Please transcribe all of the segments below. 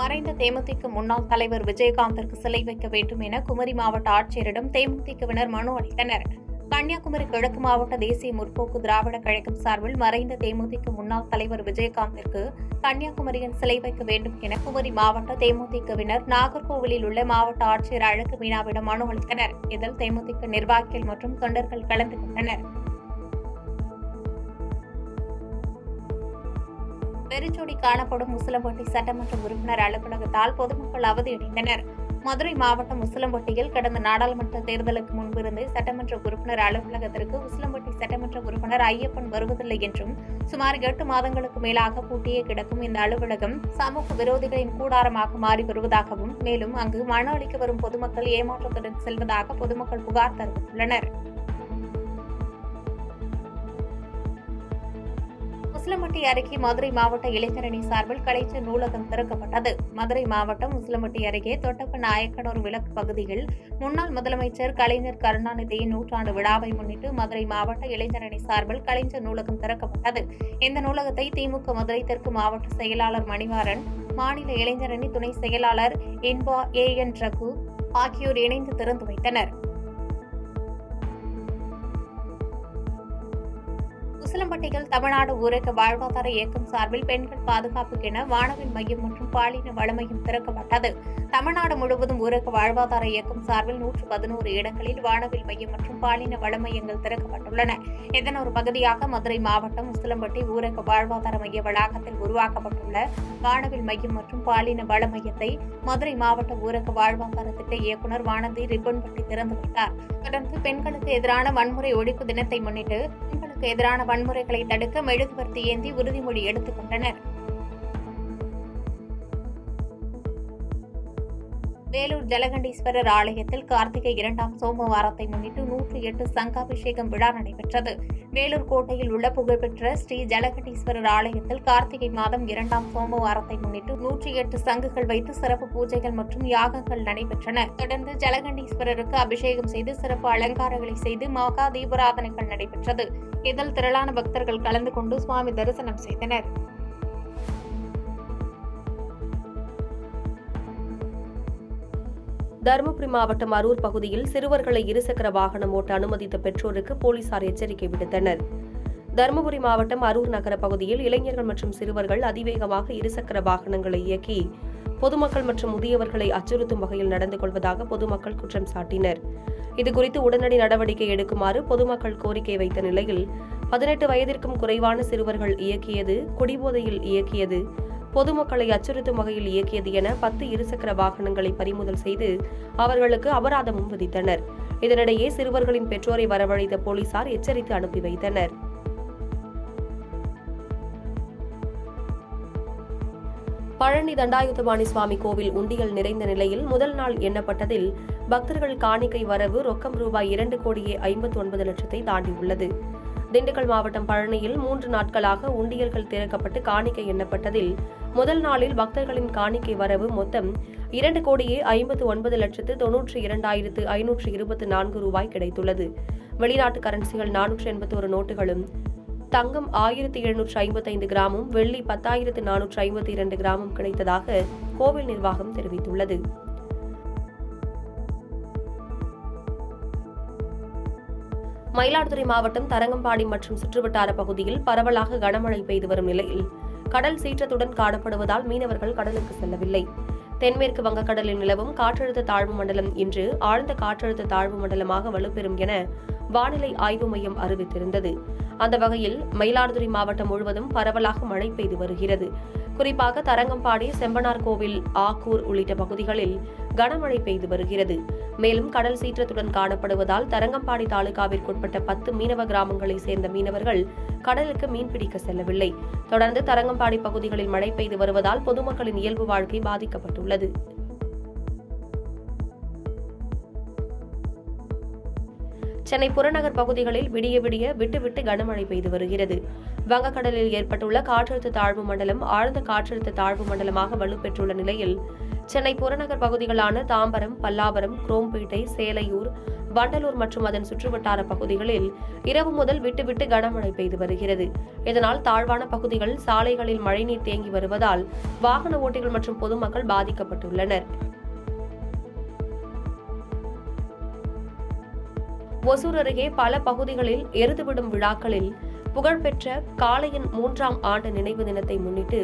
மறைந்த தேமுதிக முன்னாள் தலைவர் விஜயகாந்திற்கு சிலை வைக்க வேண்டும் என குமரி மாவட்ட ஆட்சியரிடம் தேமுதிகவினர் மனு அளித்தனர். கன்னியாகுமரி கிழக்கு மாவட்ட தேசிய முற்போக்கு திராவிட கழகம் சார்பில் மறைந்த தேமுதிக முன்னாள் தலைவர் விஜயகாந்திற்கு கன்னியாகுமரியில் சிலை வைக்க வேண்டும் என குமரி மாவட்ட தேமுதிகவினர் நாகர்கோவிலில் உள்ள மாவட்ட ஆட்சியர் அழகு மீனாவிடம் மனு அளித்தனர். இதில் தேமுதிக நிர்வாகிகள் மற்றும் தொண்டர்கள் கலந்து கொண்டனர். வெறிச்சோடி காணப்படும் உசிலம்பட்டி சட்டமன்ற உறுப்பினர் அலுவலகத்தால் பொதுமக்கள் அவதியடைந்தனர். மதுரை மாவட்டம் உசிலம்பட்டியில் கடந்த நாடாளுமன்ற தேர்தலுக்கு முன்பிருந்து சட்டமன்ற உறுப்பினர் அலுவலகத்திற்கு உசிலம்பட்டி சட்டமன்ற உறுப்பினர் ஐயப்பன் வருவதில்லை என்றும், சுமார் 8 மாதங்களுக்கு மேலாக பூட்டியே கிடக்கும் இந்த அலுவலகம் சமூக விரோதிகளின் கூடாரமாக மாறி வருவதாகவும், மேலும் அங்கு மனு அளிக்க வரும் பொதுமக்கள் ஏமாற்றத்துடன் செல்வதாக பொதுமக்கள் புகார் தெரிவித்துள்ளனர். உசிலம்பட்டி அருகே மதுரை மாவட்ட இளைஞரணி சார்பில் கலைஞர் நூலகம் திறக்கப்பட்டது. மதுரை மாவட்டம் உசிலம்பட்டி அருகே தொட்டப்ப நாயக்கனூர் விலக்கு பகுதியில் முன்னாள் முதலமைச்சர் கலைஞர் கருணாநிதியின் 100ஆண்டு விழாவை முன்னிட்டு மதுரை மாவட்ட இளைஞரணி சார்பில் கலைஞர் நூலகம் திறக்கப்பட்டது. இந்த நூலகத்தை திமுக மதுரை தெற்கு மாவட்ட செயலாளர் மணிவாரன், மாநில இளைஞரணி துணை செயலாளர் இன்பா AN ரகு ஆகியோர் இணைந்து திறந்து வைத்தனர். உசிலம்பட்டியில் தமிழ்நாடு ஊரக வாழ்வாதார இயக்கம் சார்பில் பெண்கள் பாதுகாப்புக்கென வானவில் மையம் மற்றும் பாலின வள மையம் திறக்கப்பட்டது. தமிழ்நாடு முழுவதும் ஊரக வாழ்வாதார இயக்கம் சார்பில் 111 இடங்களில் வானவில் மையம் மற்றும் பாலின வள மையங்கள் திறக்கப்பட்டுள்ளன. இதன் ஒரு பகுதியாக மதுரை மாவட்டம் உசிலம்பட்டி ஊரக வாழ்வாதார மைய வளாகத்தில் உருவாக்கப்பட்டுள்ள வானவில் மையம் மற்றும் பாலின வள மையத்தை மதுரை மாவட்ட ஊரக வாழ்வாதார திட்ட இயக்குநர் வானதி ரிப்பன் வெட்டி திறந்து வைத்தார். தொடர்ந்து பெண்களுக்கு எதிரான வன்முறை ஒழிப்பு தினத்தை முன்னிட்டு பெண்களுக்கு எதிரான வன்முறைகளை தடுக்க மெழுகுவர்த்தி ஏந்தி உறுதிமொழி எடுத்துக் கொண்டனர். வேலூர் ஜலகண்டீஸ்வரர் ஆலயத்தில் கார்த்திகை 2ஆம் சோமவாரத்தை முன்னிட்டு 108 சங்காபிஷேகம் விழா நடைபெற்றது. வேலூர் கோட்டையில் உள்ள புகழ்பெற்ற ஸ்ரீ ஜலகண்டீஸ்வரர் ஆலயத்தில் கார்த்திகை மாதம் 2ஆம் சோமவாரத்தை முன்னிட்டு 108 சங்குகள் வைத்து சிறப்பு பூஜைகள் மற்றும் யாகங்கள் நடைபெற்றன. தொடர்ந்து ஜலகண்டீஸ்வரருக்கு அபிஷேகம் செய்து சிறப்பு அலங்காரங்களை செய்து மகா தீபாராதனைகள் நடைபெற்றது. இதில் திரளான பக்தர்கள் கலந்து கொண்டு சுவாமி தரிசனம் செய்தனர். தருமபுரி மாவட்டம் அரூர் பகுதியில் சிறுவர்களை இருசக்கர வாகனம் ஓட்ட அனுமதித்த பெற்றோருக்கு போலீசார் எச்சரிக்கை விடுத்தனர். தருமபுரி மாவட்டம் அரூர் நகர பகுதியில் இளைஞர்கள் மற்றும் சிறுவர்கள் அதிவேகமாக இருசக்கர வாகனங்களை இயக்கி பொதுமக்கள் மற்றும் முதியவர்களை அச்சுறுத்தும் வகையில் நடந்து கொள்வதாக பொதுமக்கள் குற்றம் சாட்டினர். இதுகுறித்து உடனடி நடவடிக்கை எடுக்குமாறு பொதுமக்கள் கோரிக்கை வைத்த நிலையில் 18 வயதிற்கும் குறைவான சிறுவர்கள் இயக்கியது, குடிபோதையில் இயக்கியது, பொதுமக்களை அச்சுறுத்தும் வகையில் இயக்கியது என 10 இருசக்கர வாகனங்களை பறிமுதல் செய்து அவர்களுக்கு அபராதமும் விதித்தனர். இதனிடையே சிறுவர்களின் பெற்றோரை வரவழைத்த போலீசார் எச்சரித்து அனுப்பி வைத்தனர். பழனி தண்டாயுதபாணி சுவாமி கோவில் உண்டியல் நிறைந்த நிலையில் முதல் நாள் எண்ணப்பட்டதில் பக்தர்கள் காணிக்கை வரவு ரொக்கம் ரூபாய் 2,59,00,000 தாண்டியுள்ளது. திண்டுக்கல் மாவட்டம் பழனியில் 3 நாட்களாக உண்டியல்கள் திறக்கப்பட்டு காணிக்கை எண்ணப்பட்டதில் முதல் நாளில் பக்தர்களின் காணிக்கை வரவு மொத்தம் 2,50,92,524 ரூபாய் கிடைத்துள்ளது. வெளிநாட்டு கரன்சிகள் 481 நோட்டுகளும், தங்கம் 1,755 கிராமும், வெள்ளி 10,452 கிராமும் கிடைத்ததாக கோவில் நிர்வாகம் தெரிவித்துள்ளது. மயிலாடுதுறை மாவட்டம் தரங்கம்பாடி மற்றும் சுற்றுவட்டார பகுதியில் பரவலாக கனமழை பெய்து வரும் நிலையில் கடல் சீற்றத்துடன் காணப்படுவதால் மீனவர்கள் கடலுக்கு செல்லவில்லை. தென்மேற்கு வங்கக்கடலில் நிலவும் காற்றழுத்த தாழ்வு மண்டலம் இன்று ஆழ்ந்த காற்றழுத்த தாழ்வு மண்டலமாக வலுப்பெறும் என வானிலை ஆய்வு மையம் அறிவித்திருந்தது. அந்த வகையில் மயிலாடுதுறை மாவட்டம் முழுவதும் பரவலாக மழை பெய்து வருகிறது. குறிப்பாக தரங்கம்பாடி, செம்பனார் கோவில், ஆக்கூர் உள்ளிட்ட பகுதிகளில் கனமழை பெய்து வருகிறது. மேலும் கடல் சீற்றத்துடன் காணப்படுவதால் தரங்கம்பாடி தாலுகாவிற்குட்பட்ட 10 மீனவ கிராமங்களை சேர்ந்த மீனவர்கள் கடலுக்கு மீன்பிடிக்க செல்லவில்லை. தொடர்ந்து தரங்கம்பாடி பகுதிகளில் மழை பெய்து வருவதால் பொதுமக்களின் இயல்பு வாழ்க்கை பாதிக்கப்பட்டுள்ளது. சென்னை புறநகர் பகுதிகளில் விடிய விடிய விட்டு கனமழை பெய்து வருகிறது. வங்கக்கடலில் ஏற்பட்டுள்ள காற்றழுத்த தாழ்வு மண்டலம் ஆழ்ந்த காற்றழுத்த தாழ்வு மண்டலமாக வலுப்பெற்றுள்ள நிலையில் சென்னை புறநகர் பகுதிகளான தாம்பரம், பல்லாவரம், குரோம்பேட்டை, சேலையூர், வண்டலூர் மற்றும் அதன் சுற்றுவட்டார பகுதிகளில் இரவு முதல் விட்டுவிட்டு கனமழை பெய்து வருகிறது. இதனால் தாழ்வான பகுதிகள் சாலைகளில் மழைநீர் தேங்கி வருவதால் வாகன ஓட்டிகள் மற்றும் பொதுமக்கள் பாதிக்கப்பட்டுள்ளனர். ஒசூர் அருகே பல பகுதிகளில் எருதுவிடும் விழாக்களில் புகழ்பெற்ற காளையின் 3ஆம் ஆண்டு நினைவு தினத்தை முன்னிட்டு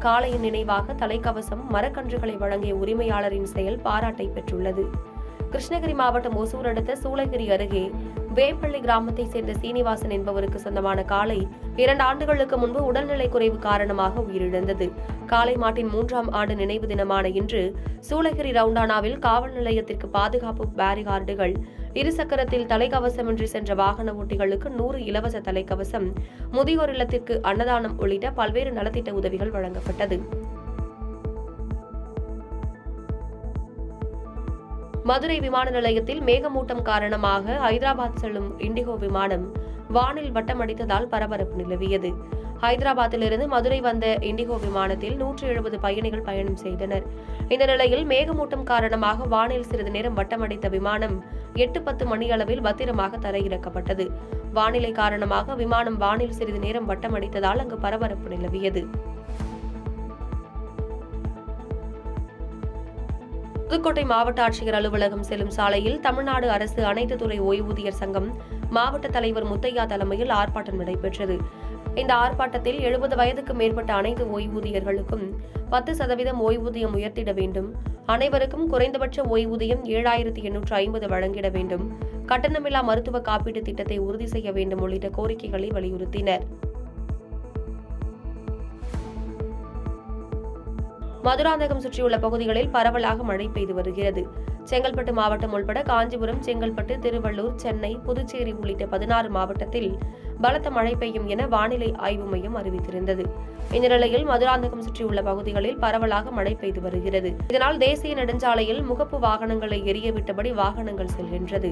காளையின் நினைவாக தலைக்கவசம், மரக்கன்றுகளை வழங்கிய உரிமையாளரின் செயல் பாராட்டை பெற்றுள்ளது. கிருஷ்ணகிரி மாவட்டம் ஒசூர் அடுத்த சூளகிரி அருகே வேப்பள்ளி கிராமத்தை சேர்ந்த சீனிவாசன் என்பவருக்கு சொந்தமான காளை 2 ஆண்டுகளுக்கு முன்பு உடல்நிலை குறைவு காரணமாக உயிரிழந்தது. காளை மாட்டின் 3ஆம் ஆண்டு நினைவு தினமான இன்று சூளகிரி ரவுண்டானாவில் காவல் நிலையத்திற்கு பாதுகாப்பு பேரிகார்டுகள், இருசக்கரத்தில் தலைக்கவசமின்றி சென்ற வாகன ஓட்டிகளுக்கு 100 இலவச தலைக்கவசம், முதியோர் இல்லத்திற்கு அன்னதானம் உள்ளிட்ட பல்வேறு நலத்திட்ட உதவிகள் வழங்கப்பட்டது. மதுரை விமான நிலையத்தில் மேகமூட்டம் காரணமாக ஹைதராபாத் செல்லும் இண்டிகோ விமானம் வானில் வட்டமடித்ததால் பரபரப்பு நிலவியது. ஹைதராபாத்திலிருந்து மதுரை வந்த இண்டிகோ விமானத்தில் 170 பயணிகள் பயணம் செய்தனர். இந்த நிலையில் மேகமூட்டம் காரணமாக வானில் சிறிது நேரம் வட்டமடித்த விமானம் 8:10 மணியளவில் பத்திரமாக தரையிறக்கப்பட்டது. வானிலை காரணமாக விமானம் வானில் சிறிது நேரம் வட்டமடித்ததால் அங்கு பரபரப்பு நிலவியது. புதுக்கோட்டை மாவட்ட ஆட்சியர் அலுவலகம் செல்லும் சாலையில் தமிழ்நாடு அரசு அனைத்து துறை ஓய்வூதியர் சங்கம் மாவட்ட தலைவர் முத்தையா தலைமையில் ஆர்ப்பாட்டம் நடைபெற்றது. இந்த ஆர்ப்பாட்டத்தில் 70 வயதுக்கு மேற்பட்ட அனைத்து ஓய்வூதியர்களுக்கும் 10% ஓய்வூதியம் உயர்த்திட வேண்டும், அனைவருக்கும் குறைந்தபட்ச ஓய்வூதியம் 7,850 வழங்கிட வேண்டும், கட்டணமில்லா மருத்துவ காப்பீட்டு திட்டத்தை உறுதி செய்ய வேண்டும் உள்ளிட்ட கோரிக்கைகளை வலியுறுத்தினர். மதுராந்தகம் சுற்றியுள்ள பகுதிகளில் பரவலாக மழை பெய்து வருகிறது. செங்கல்பட்டு மாவட்டம் உள்பட காஞ்சிபுரம், செங்கல்பட்டு, திருவள்ளூர், சென்னை, புதுச்சேரி உள்ளிட்ட 16 மாவட்டத்தில் பலத்த மழை பெய்யும் என வானிலை ஆய்வு மையம் அறிவித்திருந்தது. இந்த நிலையில் மதுராந்தகம் சுற்றியுள்ள பகுதிகளில் பரவலாக மழை பெய்து வருகிறது. இதனால் தேசிய நெடுஞ்சாலையில் முகப்பு வாகனங்களை எரியவிட்டபடி வாகனங்கள் செல்கின்றது.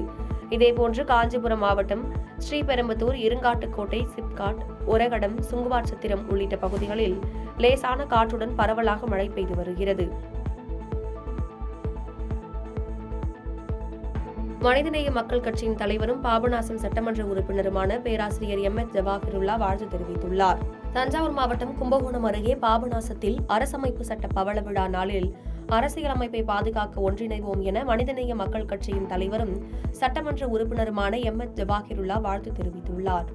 இதேபோன்று காஞ்சிபுரம் மாவட்டம் ஸ்ரீபெரும்புதூர், இருங்காட்டுக்கோட்டை, சிப்காட், ஒரகடம், சுங்குவார்சத்திரம் உள்ளிட்ட பகுதிகளில் லேசான காற்றுடன் பரவலாக மழை பெய்து வருகிறது. மனிதநேய மக்கள் கட்சியின் தலைவரும் பாபநாசம் சட்டமன்ற உறுப்பினருமான பேராசிரியர் எம்.எச். ஜவாஹிருல்லா வாழ்த்து தெரிவித்துள்ளார். தஞ்சாவூர் மாவட்டம் கும்பகோணம் அருகே பாபநாசத்தில் அரசமைப்பு சட்ட பவள விழா நாளில் அரசியலமைப்பை பாதுகாக்க ஒன்றிணைவோம் என மனிதநேய மக்கள் கட்சியின் தலைவரும் சட்டமன்ற உறுப்பினருமான எம்.எச். ஜவாஹிருல்லா வாழ்த்து தெரிவித்துள்ளார்.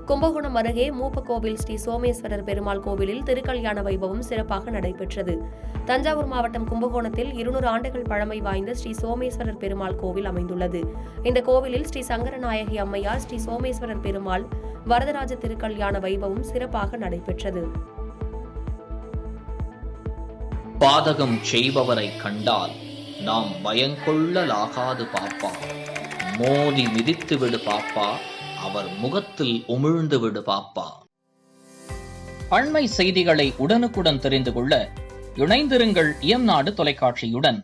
கும்பகோணம் அருகே மூப்பக்கோவில் ஸ்ரீ சோமேஸ்வரர் பெருமாள் கோவிலில் திருக்கல்யாண வைபவம் சிறப்பாக நடைபெற்றது. தஞ்சாவூர் மாவட்டம் கும்பகோணத்தில் 200 ஆண்டுகள் பழமை வாய்ந்த ஸ்ரீ சோமேஸ்வரர் பெருமாள் கோவில் அமைந்துள்ளது. இந்த கோவிலில் ஸ்ரீ சங்கரநாயகி அம்மையார், ஸ்ரீ சோமேஸ்வரர் பெருமாள், வரதராஜ திருக்கல்யாண வைபவம் சிறப்பாக நடைபெற்றது. பாதகம் செய்பவரை கண்டால் நாம் பயங்கொள்ளலாகாது பாப்பா, மோதி மிதித்து விடு பாப்பா, அவர் முகத்தில் உமிழ்ந்து விடு பாப்பா. அண்மை செய்திகளை உடனுக்குடன் தெரிந்து கொள்ள இணைந்திருங்கள் இயம்நாடு தொலைக்காட்சியுடன்.